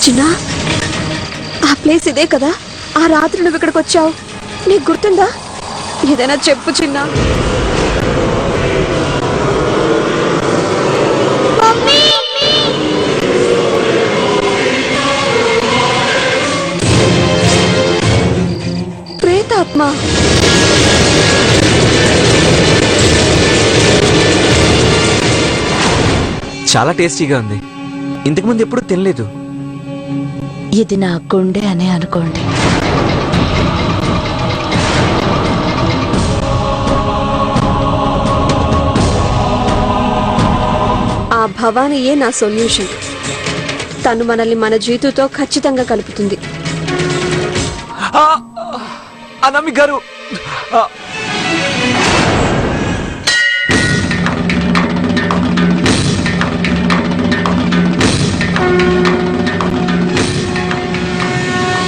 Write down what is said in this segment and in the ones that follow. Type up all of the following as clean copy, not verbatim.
చిన్నా, ఆ ప్లేస్ ఇదే కదా? ఆ రాత్రి నువ్వు ఇక్కడికి వచ్చావు, నీకు గుర్తుందా? ఏదైనా చెప్పు చిన్నా. ప్రేతాత్మ? చాలా టేస్టీగా ఉంది. ఇంతకుముందు ఎప్పుడు తినలేదు. ఇది నా గుండె అనే అనుకోండి. ఆ భవానీయే నా సొల్యూషన్. తను మనల్ని మన జీతుతో ఖచ్చితంగా కలుపుతుంది. అనామిక గారు,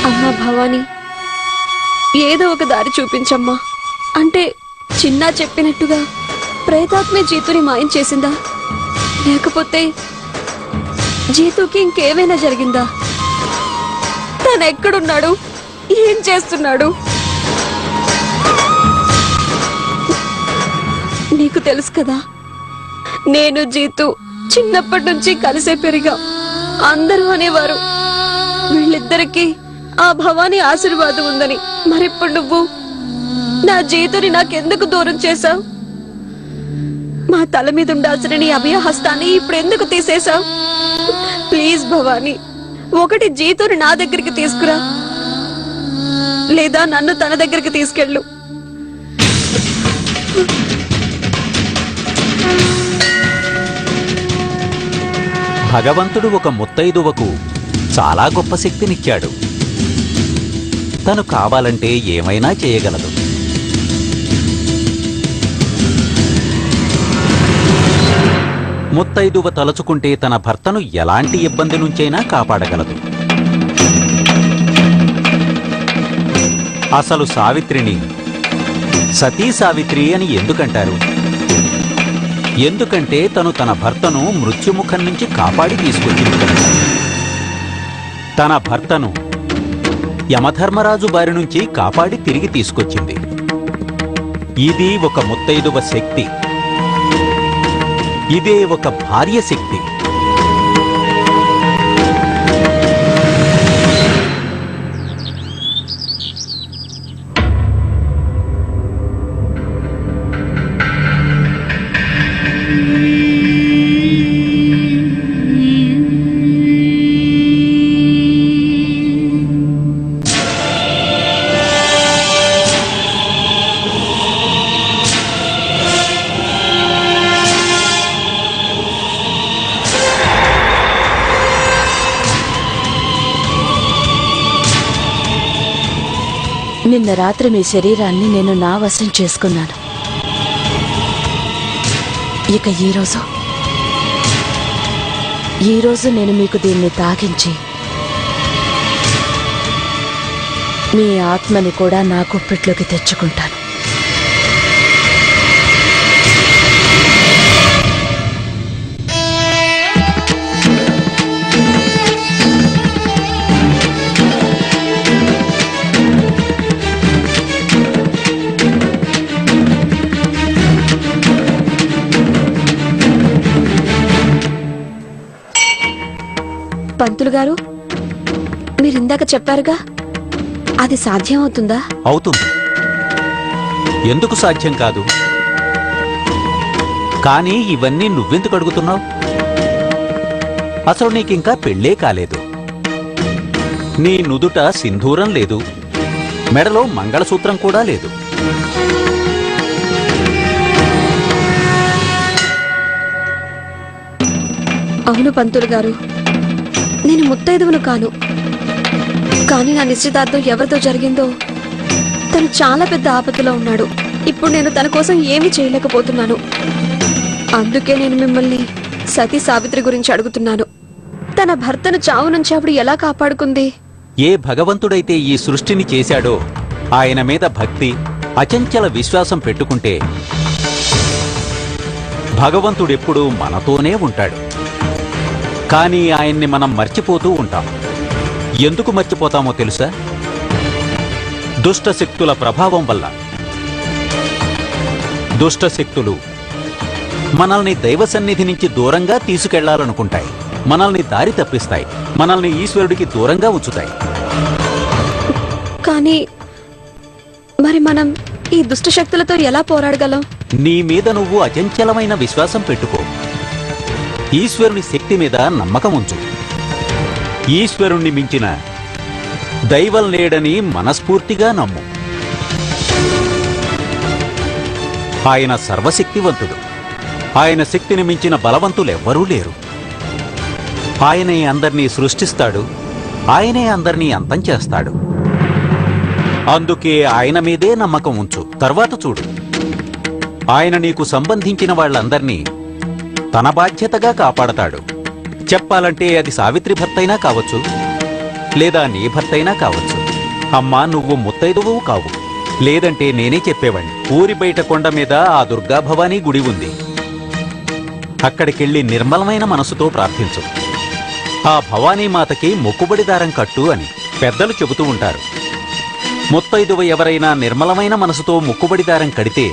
అమ్మా భవానీ, ఏదో ఒక దారి చూపించమ్మా. అంటే చిన్నా చెప్పినట్టుగా ప్రేతాత్మే జీతుని మాయం చేసిందా, లేకపోతే జీతుకి ఇంకేమైనా జరిగిందా? తను ఎక్కడున్నాడు, ఏం చేస్తున్నాడు? నీకు తెలుసు కదా, నేను జీతు చిన్నప్పటి నుంచి కలిసే పెరిగా. అందరూ అనేవారు వీళ్ళిద్దరికీ ఆ భవానీ ఆశీర్వాదం ఉందని. మరిప్పుడు నువ్వు నా జీతుని నాకెందుకు దూరం చేశావు? మా తల మీద ఉండాల్సిన నీ అభయహస్తాన్ని ఇప్పుడు ఎందుకు తీసేశావు? ప్లీజ్ భవానీ, ఒకటి జీతుని నా దగ్గరికి తీసుకురా, లేదా నన్ను తన దగ్గరికి తీసుకెళ్ళు. భగవంతుడు ఒక ముత్తైదువకు చాలా గొప్ప శక్తినిచ్చాడు. తను కావాలంటే ఏమైనా చేయగలదు. ముత్తైదువ తలుచుకుంటే తన భర్తను ఎలాంటి ఇబ్బంది నుంచైనా కాపాడగలదు. అసలు సావిత్రిని సతీ సావిత్రి అని ఎందుకంటారు? ఎందుకంటే తను తన భర్తను మృత్యుముఖం నుంచి కాపాడి తీసుకొచ్చింది కనుక. తన భర్తను యమధర్మరాజు బారి నుంచి కాపాడి తిరిగి తీసుకొచ్చింది. ఇది ఒక ముత్తైదువ శక్తి. ఇదే ఒక భార్య శక్తి. నిన్న రాత్రి మీ శరీరాన్ని నేను నా వశం చేసుకున్నాను. ఇక ఈరోజు నేను మీకు దీన్ని తాగించి మీ ఆత్మని కూడా నా గుప్పిట్లోకి తెచ్చుకుంటాను. పంతులు గారు, మీరిందాక చెప్పారుగా, అది సాధ్యం అవుతుందా? అవుతుంది. ఎందుకు సాధ్యం కాదు? కానీ ఇవన్నీ నువ్వెందుకు అడుగుతున్నావు? అసలు నీకింకా పెళ్ళే కాలేదు. నీ నుదుట సింధూరం లేదు, మెడలో మంగళసూత్రం కూడా లేదు. అవును పంతులు గారు, నేను ముత్తైదువును కాను. కానీ నా నిశ్చితార్థం ఎవరితో జరిగిందో తను చాలా పెద్ద ఆపత్తులో ఉన్నాడు. ఇప్పుడు నేను తన కోసం ఏమీ చేయలేకపోతున్నాను. అందుకే నేను మిమ్మల్ని సతీ సావిత్రి గురించి అడుగుతున్నాను. తన భర్తను చావు నుంచి అప్పుడు ఎలా కాపాడుకుంది? ఏ భగవంతుడైతే ఈ సృష్టిని చేశాడో ఆయన మీద భక్తి, అచంచల విశ్వాసం పెట్టుకుంటే భగవంతుడెప్పుడూ మనతోనే ఉంటాడు. కానీ ఆయన్ని మనం మర్చిపోతూ ఉంటాం. ఎందుకు మర్చిపోతామో తెలుసా? దుష్టశక్తుల ప్రభావం వల్ల. దుష్టశక్తులు మనల్ని దైవ సన్నిధి నుంచి దూరంగా తీసుకెళ్లాలనుకుంటాయి, మనల్ని దారి తప్పిస్తాయి, మనల్ని ఈశ్వరుడికి దూరంగా ఉంచుతాయి. కానీ మరి మనం ఈ దుష్ట శక్తులతో ఎలా పోరాడగలం? నీ మీద నువ్వు అచంచలమైన విశ్వాసం పెట్టుకో. ఈశ్వరుని శక్తి మీద నమ్మకం ఉంచు. ఈశ్వరుణ్ణి మించిన దైవం లేడని మనస్ఫూర్తిగా నమ్ము. ఆయన సర్వశక్తివంతుడు. ఆయన శక్తిని మించిన బలవంతులెవ్వరూ లేరు. ఆయనే అందర్నీ సృష్టిస్తాడు, ఆయనే అందర్నీ అంతం చేస్తాడు. అందుకే ఆయన మీదే నమ్మకం ఉంచు. తర్వాత చూడు, ఆయన నీకు సంబంధించిన వాళ్ళందర్నీ తన బాధ్యతగా కాపాడతాడు. చెప్పాలంటే అది సావిత్రి భర్తైనా కావచ్చు, లేదా నీ భర్తైనా కావచ్చు. అమ్మా, నువ్వు ముత్తైదువు కావు, లేదంటే నేనే చెప్పేవాణ్ణి. ఊరి బయట కొండ మీద ఆ దుర్గా భవానీ గుడి ఉంది. అక్కడికెళ్ళి నిర్మలమైన మనసుతో ప్రార్థించు. ఆ భవానీమాతకి మొక్కుబడి దారం కట్టు అని పెద్దలు చెబుతూ ఉంటారు. ముత్తైదువ ఎవరైనా నిర్మలమైన మనసుతో మొక్కుబడి దారం కడితే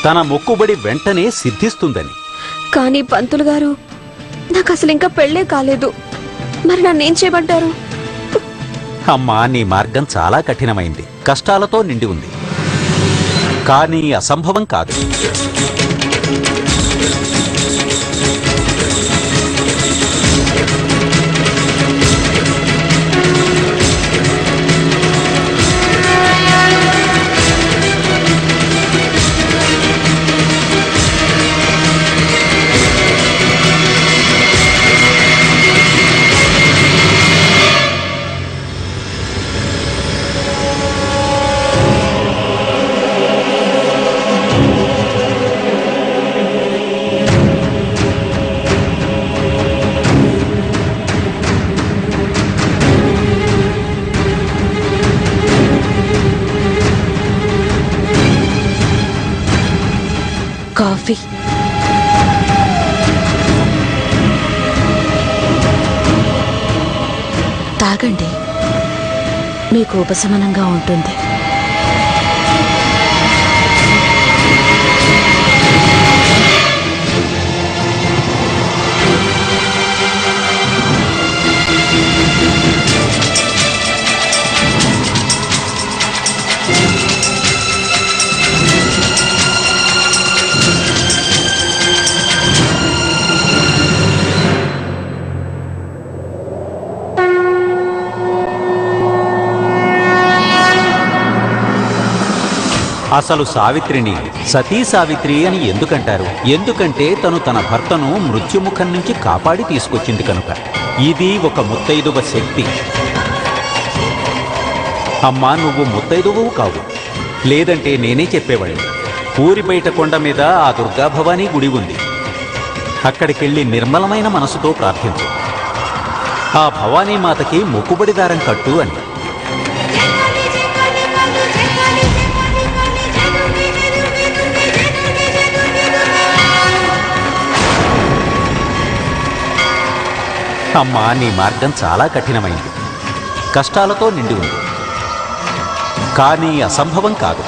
తన మొక్కుబడి వెంటనే సిద్ధిస్తుందని. కానీ పంతులు గారు, నాకు అసలు ఇంకా పెళ్ళే కాలేదు. మరి నన్నేం చేయమంటారు? అమ్మా, నీ మార్గం చాలా కఠినమైంది, కష్టాలతో నిండి ఉంది. కానీ అసంభవం కాదు. కాఫీ. తాగండి, మీకు ఉపశమనంగా ఉంటుంది. అసలు సావిత్రిని సతీ సావిత్రి అని ఎందుకంటారు? ఎందుకంటే తను తన భర్తను మృత్యుముఖం నుంచి కాపాడి తీసుకొచ్చింది కనుక. ఇది ఒక ముత్తైదువ శక్తి. అమ్మా, నువ్వు ముత్తైదువు కావు, లేదంటే నేనే చెప్పేవాడిని. ఊరి బయట కొండ మీద ఆ దుర్గా భవానీ గుడి ఉంది. అక్కడికెళ్ళి నిర్మలమైన మనసుతో ప్రార్థించు. ఆ భవానీమాతకి మొక్కుబడి దారం కట్టు అని. అమ్మా, నీ మార్గం చాలా కఠినమైంది, కష్టాలతో నిండి ఉంది. కానీ అసంభవం కాదు.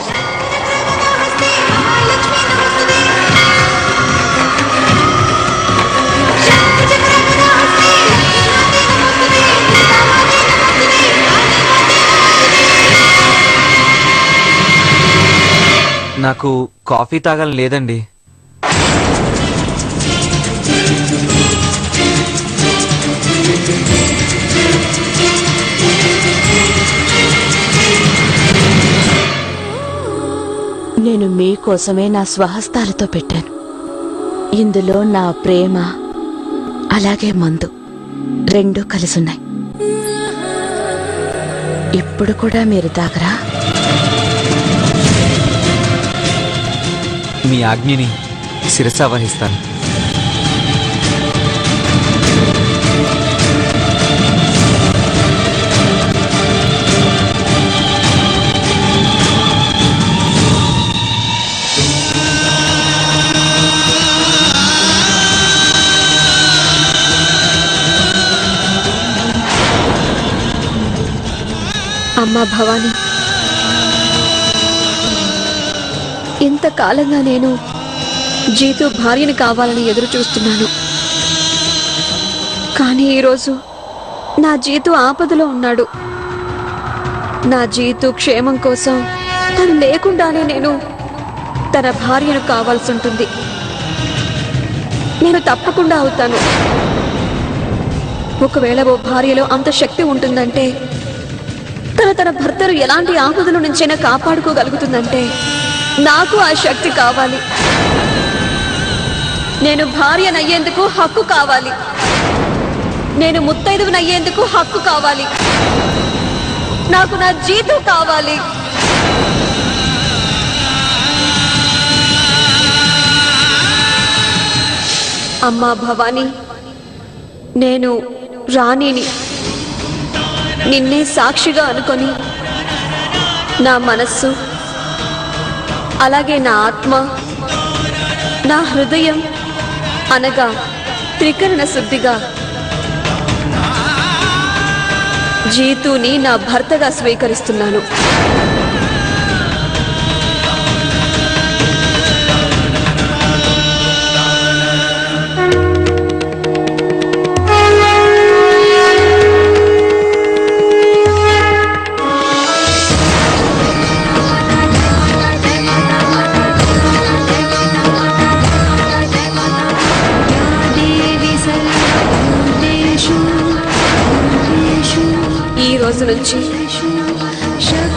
నాకు కాఫీ తాగాలని లేదండి. నేను మీకోసమే నా స్వహస్తాలతో పెట్టాను. ఇందులో నా ప్రేమ అలాగే మందు రెండూ కలిసున్నాయి. ఇప్పుడు కూడా మీరు తాగరా? మీ ఆజ్ఞని శిరసా వహిస్తాను. అమ్మా భవాని, ఇంతకాలంగా నేను జీతు భార్యని కావాలని ఎదురు చూస్తున్నాను. కానీ ఈరోజు నా జీతు ఆపదలో ఉన్నాడు. నా జీతు క్షేమం కోసం తను లేకుండానే నేను తన భార్యను కావాల్సి ఉంటుంది. నేను తప్పకుండా అవుతాను. ఒకవేళ ఓ భార్యలో అంత శక్తి ఉంటుందంటే, తన భర్తను ఎలాంటి ఆపదల నుంచైనా కాపాడుకోగలుగుతుందంటే, నాకు ఆ శక్తి కావాలి. నేను భార్యనయ్యేందుకు హక్కు కావాలి. నేను ముత్తైదువనయ్యేందుకు హక్కు కావాలి. నాకు నా జీతు కావాలి. అమ్మా భవాని, నేను రాణిని. నిన్నే సాక్షిగా అనుకొని నా మనస్సు, అలాగే నా ఆత్మ, నా హృదయం అనగా త్రికరణ శుద్ధిగా జీతుని నా భర్తగా స్వీకరిస్తున్నాను. ఈ రోజు నుంచి,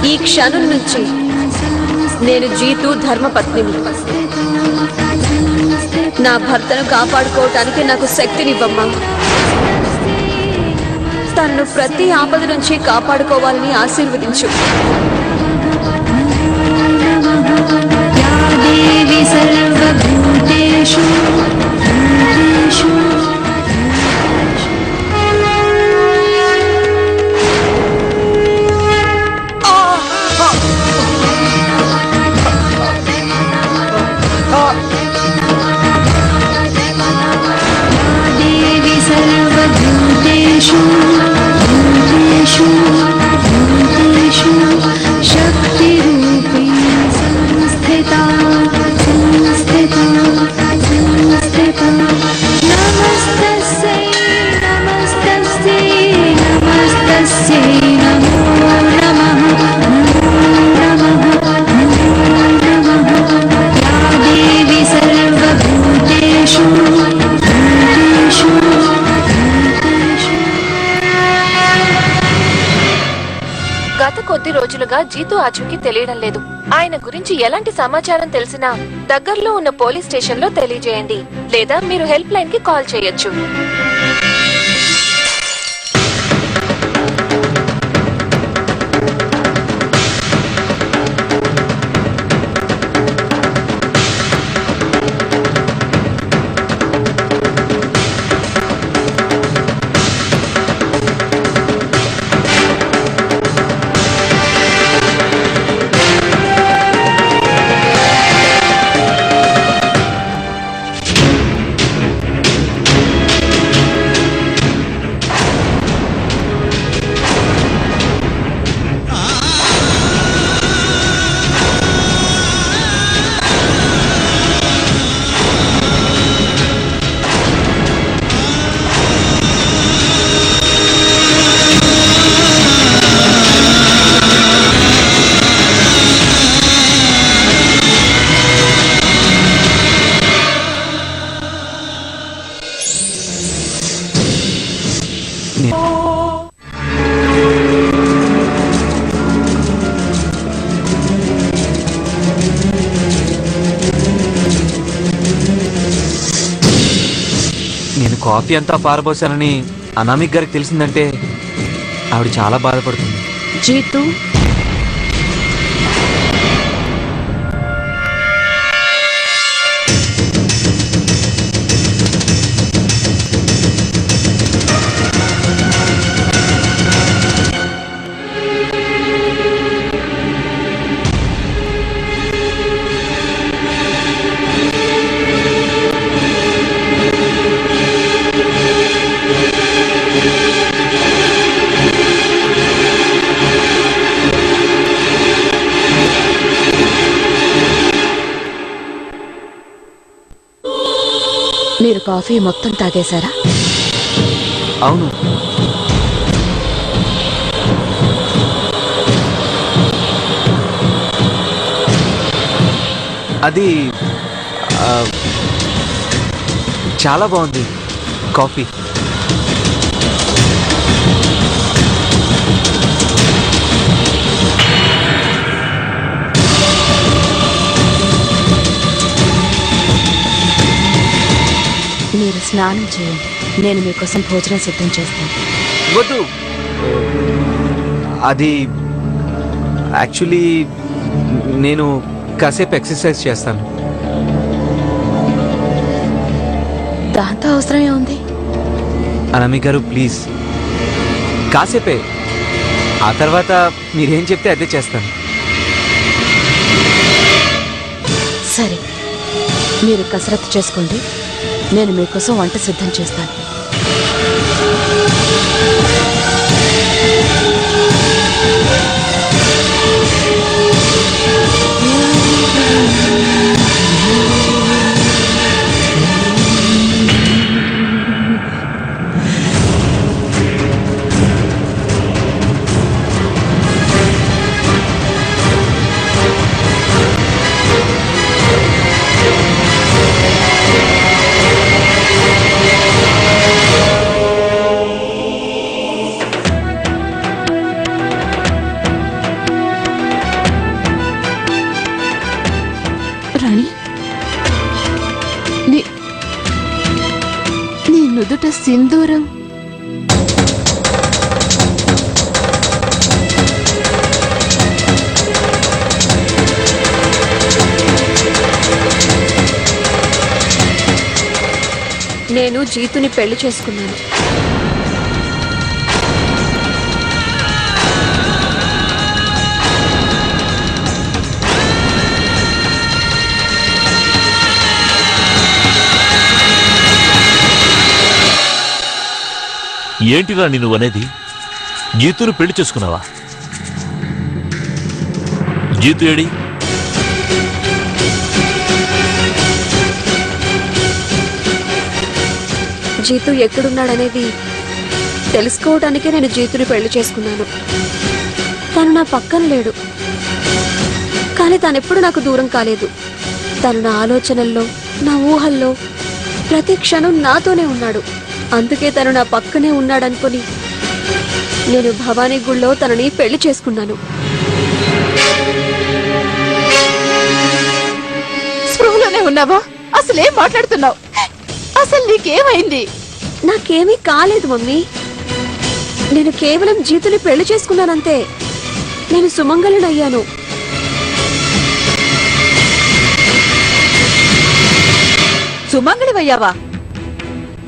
ఈ క్షణం నుంచి నేను జీతు ధర్మపత్నిని. నా భర్తను కాపాడుకోవటానికి నాకు శక్తినివ్వమ్మా. తనను ప్రతి ఆపద నుంచి కాపాడుకోవాలని ఆశీర్వదించు. గత కొద్ది రోజులుగా జీతు ఆచూకీ తెలియడం లేదు. ఆయన గురించి ఎలాంటి సమాచారం తెలిసినా దగ్గరలో ఉన్న పోలీస్ స్టేషన్ లో తెలియజేయండి, లేదా మీరు హెల్ప్ లైన్ కి కాల్ చేయొచ్చు. నేను కాఫీ అంతా పారబోసానని అనామిక్ గారికి తెలిసిందంటే ఆవిడ చాలా బాధపడుతుంది. జీతు, మీరు కాఫీ మొత్తం తాగేశారా? అవును. అది ఆ, చాలా బాగుంది కాఫీ. మీరు స్నానం చేయండి, నేను మీకోసం భోజనం సిద్ధం చేస్తాను. వద్దు. అది యాక్చువల్లీ నేను కాసేపు ఎక్సర్సైజ్ చేస్తాను. దాంతో అవసరమే ఉంది. అనమి గారు ప్లీజ్, కాసేపే. ఆ తర్వాత మీరేం చెప్తే అదే చేస్తాను. సరే, మీరు కసరత్తు చేసుకోండి, నేను మీకోసం వంట సిద్ధం చేస్తాను. రాణి, నీ నుదుట సింధూరం. నేను జీతుని పెళ్లి చేసుకున్నాను. ఏంటిరా నువ్వు అనేది? జీతును పెళ్లి చేసుకున్నావా? జీతు ఏడి? జీతు ఎక్కడున్నాడనేది తెలుసుకోవడానికే నేను జీతుని పెళ్లి చేసుకున్నాను. తను నా పక్కన లేడు, కానీ తనెప్పుడు నాకు దూరం కాలేదు. తను నా ఆలోచనల్లో, నా ఊహల్లో ప్రతి క్షణం నాతోనే ఉన్నాడు. అందుకే తను నా పక్కనే ఉన్నాడనుకుని నేను భవానీ గుళ్ళో తనని పెళ్లి చేసుకున్నాను. స్పృహలోనే ఉన్నావా? అసలేం మాట్లాడుతున్నావు? అసలు నీకేమైంది? నాకేమీ కాలేదు మమ్మీ. నేను కేవలం జీతుని పెళ్లి చేసుకున్నానంతే. నేను సుమంగళుడయ్యాను. సుమంగళివయ్యావా?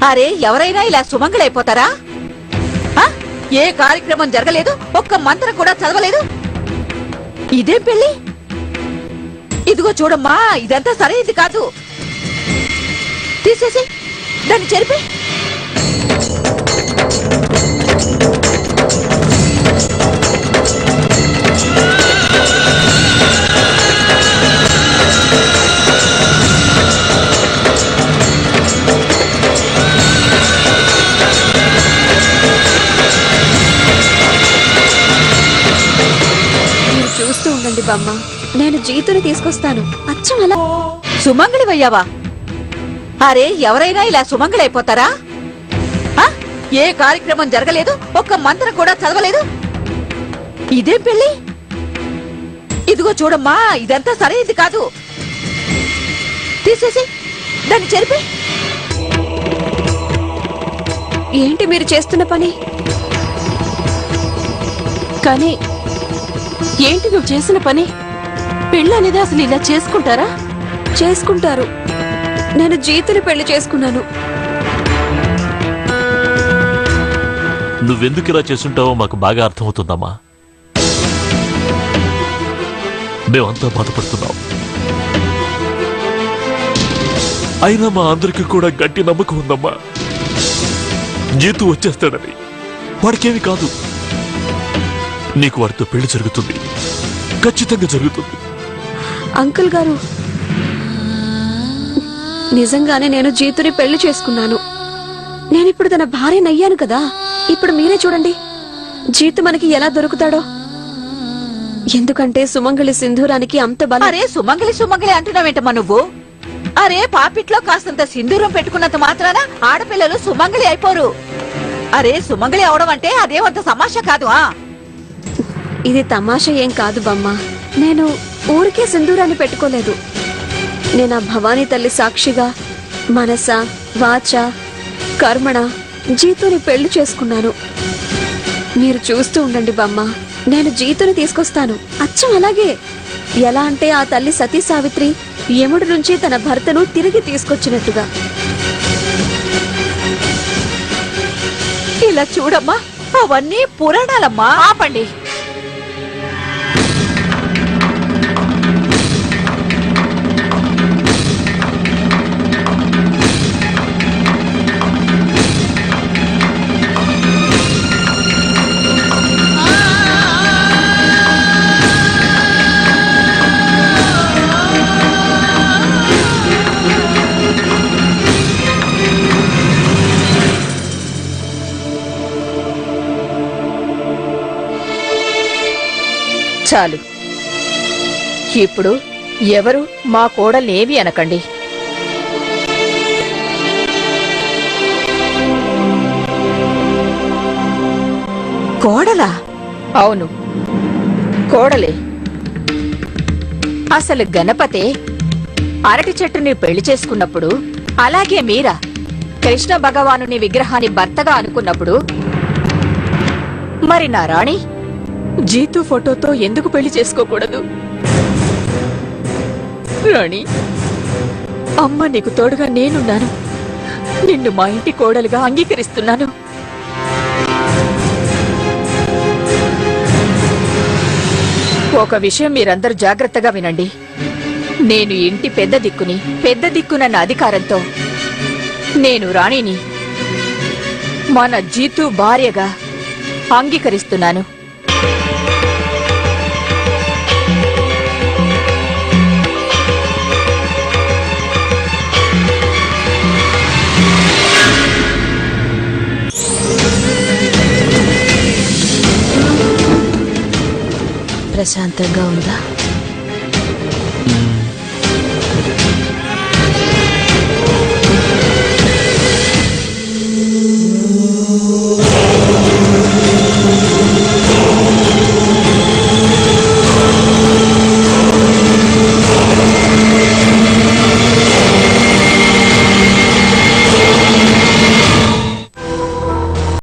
అరే, ఎవరైనా ఇలా సుమంగళైపోతారా? ఏ కార్యక్రమం జరగలేదు, ఒక్క మంత్రం కూడా చదవలేదు. ఇదేం పెళ్లి? ఇదిగో చూడమ్మా, ఇదంతా సరైనది కాదు. తీసేసి దాన్ని చెరిపి. చూస్తూ ఉండండి బామ్మ, నేను జీతుని తీసుకొస్తాను. అచ్చం అలా. సుమంగళివయ్యావా? అరే, ఎవరైనా ఇలా సుమంగళైపోతారా? ఏ కార్యక్రమం జరగలేదు, ఒక్క మంత్రం కూడా చదవలేదు. ఇదేం పెళ్లి? ఇదిగో చూడమ్మా, ఇదంతా సరైనది కాదు. తీసేసి దాన్ని చెరిపి. ఏంటి మీరు చేస్తున్న పని? కానీ ఏంటి నువ్వు చేసిన పని? పెళ్ళి అనేది అసలు ఇలా చేసుకుంటారా? చేసుకుంటారు. నేను జీతుని పెళ్లి చేసుకున్నాను. నువ్వెందుకు ఇలా చేసుంటావో మాకు బాగా అర్థమవుతుందమ్మా. మేమంతా బాధపడుతున్నాం. అయినా మా అందరికీ కూడా గట్టి నమ్మకం ఉందమ్మా. జీతు వచ్చేస్తాడని. వాడికేమి కాదు. నీకు వాడితో పెళ్లి జరుగుతుంది, ఖచ్చితంగా జరుగుతుంది. అంకుల్ గారు, నిజంగానే నేను జీతుని పెళ్లి చేసుకున్నాను. నేనిప్పుడు తన భార్యనయ్యాను కదా. ఇప్పుడు మీరే చూడండి జీతు మనకి ఎలా దొరుకుతాడో. ఎందుకంటే సుమంగళి సింధూరానికి అంత బలం. అరే సుమంగలి సుమంగలి అంటున్నావేంటమ్మా నువ్వు? అరే పాపిట్లో కాస్తంత సింధూరం పెట్టుకున్నంత మాత్రాన ఆడపిల్లలు సుమంగలి అయిపోరు. అరే సుమంగలి అవడం అంటే అదేమంత సమాష కాదు. ఇది తమాషా ఏం కాదు బామ్మ. నేను ఊరికే సింధూరాన్ని పెట్టుకోలేదు. నేను ఆ భవానీ తల్లి సాక్షిగా మనస వాచ కర్మణ జీతుని పెళ్లి చేసుకున్నాను. మీరు చూస్తూ ఉండండి బామ్మ, నేను జీతుని తీసుకొస్తాను అచ్చం అలాగే. ఎలా అంటే ఆ తల్లి సతీ సావిత్రి యముడి నుంచి తన భర్తను తిరిగి తీసుకొచ్చినట్టుగా. ఇలా చూడమ్మా, అవన్నీ పురాణాలమ్మా. ఆపండి. చాలు. ఇప్పుడు ఎవరు మా కోడల్నేవి అనకండి. కోడలా? అవును, కోడలే. అసలు గణపతే అరటి చెట్టుని పెళ్లి చేసుకున్నప్పుడు, అలాగే మీరా కృష్ణ భగవానుని విగ్రహాన్ని భర్తగా అనుకున్నప్పుడు, మరి నా రాణి జీతు ఫోటోతో ఎందుకు పెళ్లి చేసుకోకూడదు? రాణి, అమ్మ నీకు తోడుగా నేనున్నాను. నిన్ను మా ఇంటి కోడలుగా అంగీకరిస్తున్నాను. ఒక విషయం మీరందరూ జాగ్రత్తగా వినండి. నేను ఇంటి పెద్ద దిక్కునన్న అధికారంతో నేను రాణిని మన జీతు భార్యగా అంగీకరిస్తున్నాను. ప్రశాంతంగా ఉందా?